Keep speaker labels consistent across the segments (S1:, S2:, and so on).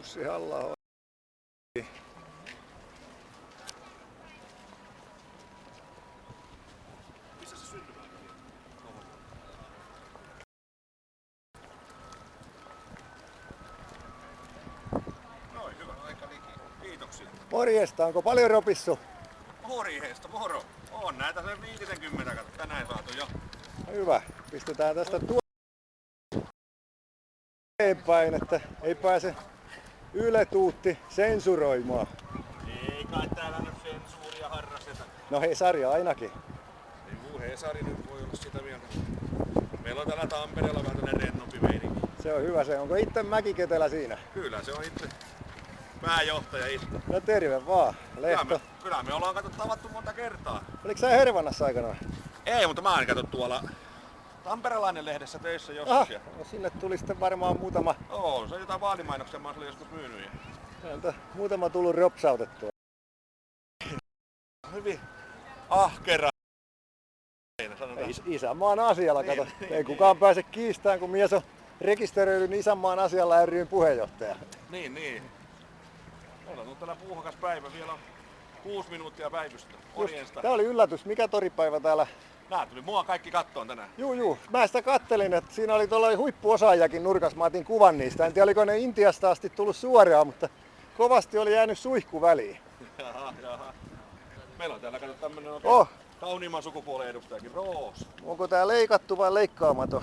S1: Jussi Halla-aho.
S2: Missä se syntymäaika on? Noin, hyvä. Aika liki. Kiitoksia.
S1: Morjesta, onko paljon ropissu?
S2: Morjesta, moro. On näitä sen 50 tänään saatu jo.
S1: Hyvä. Pistetään tästä eteenpäin, että ei pääse Yle Tuutti sensuroimaan.
S2: Ei kai täällä nyt sensuuria harrasteta.
S1: No Hesari ainakin.
S2: Niin muu Hesari nyt voi olla sitä mieltä. Meillä on täällä Tampereella vähän tämmönen rennompi meininki.
S1: Se on hyvä se. Onko itse Mäkiketelä siinä?
S2: Kyllä se on itse pääjohtaja itse.
S1: No terve vaan. Lehto.
S2: Kyllä me ollaan katsottu tavattu monta kertaa.
S1: Oliko sä Hervannassa aikanaan?
S2: Ei, mutta mä oon katsottu tuolla Tamperelainen lehdessä töissä joskus.
S1: No sinne tuli sitten varmaan muutama,
S2: Joo, se on jotain vaalimainoksia mä oon joskus myynyt.
S1: muutama tullut ropsautettua.
S2: Hyvin ahkera.
S1: Isänmaan asialla, kato. Ei kukaan pääse kiistämään, kun mies on rekisteröidyn Isänmaan asialla ry:n puheenjohtaja.
S2: Niin. Meillä on täällä puuhakas päivä, vielä on 6 minuuttia päivystä. Morjesta.
S1: Tää oli yllätys. Mikä toripäivä täällä?
S2: Nää tuli mua kaikki kattoon tänään.
S1: Juu. Mä sitä kattelin, että siinä oli tuolla huippuosaajakin nurkas. Mä otin kuvan niistä. En tiedä, oliko ne Intiasta asti tullut suoraan, mutta kovasti oli jäänyt suihku väliin.
S2: Jaha. Meillä on täällä kato tämmönen kauniimman sukupuolen edustajakin, Roos.
S1: Onko tää leikattu vai leikkaamaton?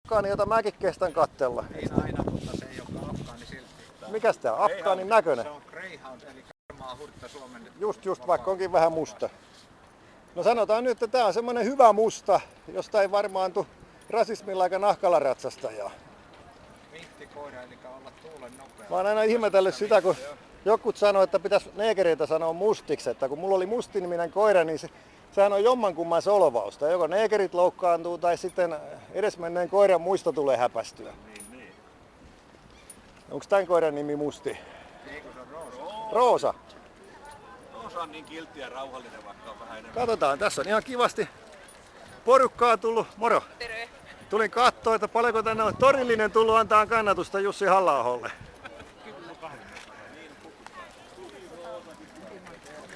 S1: Afgaani, jota mäkin kestän kattella.
S3: Niin aina, mutta se ei ole afgaani silti.
S1: Mikäs tää on? Afgaanin näköinen?
S3: Se on greyhound, eli karmaa hurtta Suomen.
S1: Just, vaikka onkin vähän musta. No sanotaan nyt, että tää on semmonen hyvä musta, josta ei varmaan tuu rasismilla eikä nahkalla ratsastajaa.
S3: Vihtikoira, eli olla tuulen nopea.
S1: Mä oon aina ihmetellyt sitä, kun jokut sanoo, että pitäisi neekereitä sanoa mustiksi, että kun mulla oli Musti-niminen koira, niin sehän on jommankumman solvausta. Joko neekerit loukkaantuu tai sitten edesmenneen koiran muisto tulee häpästyä.
S2: Niin.
S1: Onko tän koiran nimi Musti?
S3: Eikö se on Roosa?
S1: Roosa.
S2: Roosa on niin kiltti ja rauhallinen, vaikka on vähän enemmän.
S1: Katsotaan, tässä on ihan kivasti porukkaa tullut. Moro!
S4: Terve.
S1: Tulin kattoo, että paljonko tänne on torillinen tullut antaa kannatusta Jussi Halla-aholle.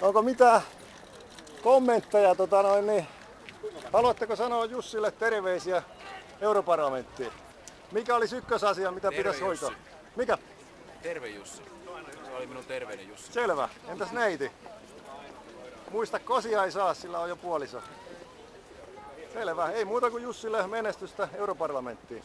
S1: Onko mitään kommentteja? Haluatteko sanoa Jussille terveisiä Europarlamenttiin? Mikä oli ykkösasia, mitä pitäisi hoitaa? Mikä?
S5: Terve Jussi. Se oli minun terveinen Jussi.
S1: Selvä. Entäs neiti? Muista, kosia ei saa, sillä on jo puoliso. Selvä. Ei muuta kuin Jussille menestystä Europarlamenttiin.